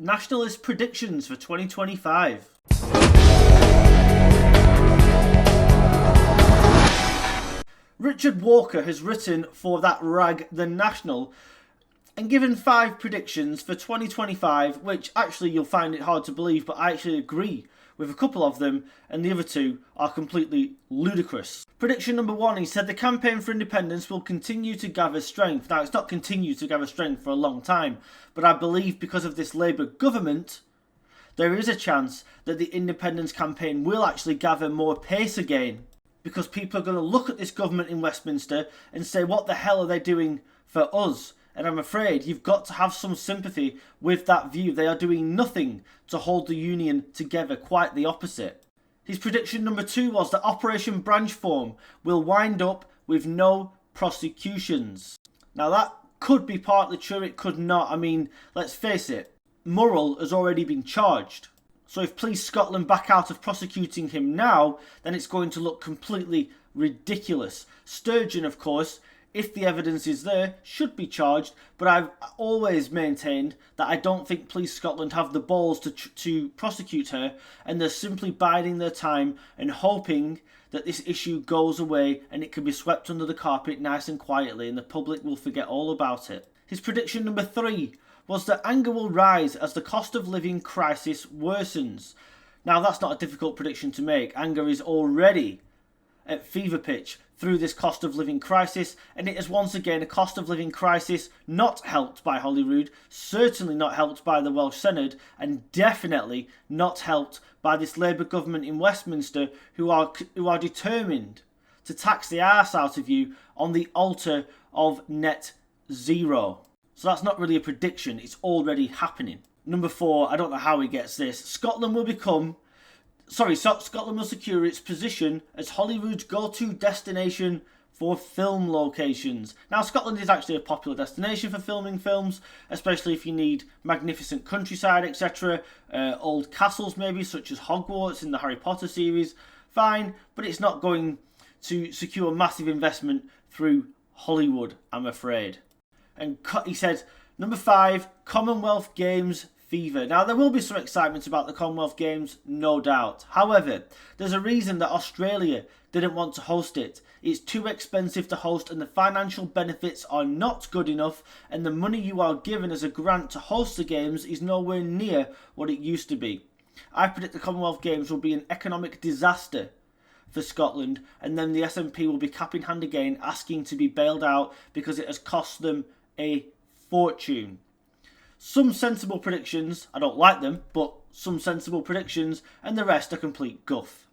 Nationalist Predictions for 2025. Richard Walker has written for that rag The National and given 5 predictions for 2025, which actually you'll find it hard to believe, but I actually agree with a couple of them, and the other 2 are completely ludicrous. Prediction number 1, he said the campaign for independence will continue to gather strength. Now, it's not continued to gather strength for a long time, but I believe because of this Labour government, there is a chance that the independence campaign will actually gather more pace again, because people are going to look at this government in Westminster and say, what the hell are they doing for us? And I'm afraid you've got to have some sympathy with that view. They are doing nothing to hold the union together, quite the opposite. His prediction number 2 was that Operation Branchform will wind up with no prosecutions. Now that could be partly true, it could not. I mean, let's face it, Murrell has already been charged. So if Police Scotland back out of prosecuting him now, then it's going to look completely ridiculous. Sturgeon, of course, if the evidence is there, should be charged, but I've always maintained that I don't think Police Scotland have the balls to prosecute her, and they're simply biding their time and hoping that this issue goes away and it can be swept under the carpet nice and quietly and the public will forget all about it. His prediction number 3 was that anger will rise as the cost of living crisis worsens. Now that's not a difficult prediction to make. Anger is already at fever pitch through this cost of living crisis, and it is once again a cost of living crisis not helped by Holyrood, certainly not helped by the Welsh Senedd, and definitely not helped by this Labour government in Westminster who are determined to tax the arse out of you on the altar of net zero. So that's not really a prediction, it's already happening. Number 4, I don't know how he gets this. Scotland will secure its position as Holyrood's go-to destination for film locations. Now, Scotland is actually a popular destination for filming films, especially if you need magnificent countryside, etc. Old castles maybe, such as Hogwarts in the Harry Potter series. Fine, but it's not going to secure massive investment through Hollywood, I'm afraid. And he said, number 5, Commonwealth Games fever. Now, there will be some excitement about the Commonwealth Games, no doubt. However, there's a reason that Australia didn't want to host it. It's too expensive to host and the financial benefits are not good enough, and the money you are given as a grant to host the Games is nowhere near what it used to be. I predict the Commonwealth Games will be an economic disaster for Scotland, and then the SNP will be cap in hand again asking to be bailed out because it has cost them a fortune. Some sensible predictions, I don't like them, but some sensible predictions, and the rest are complete guff.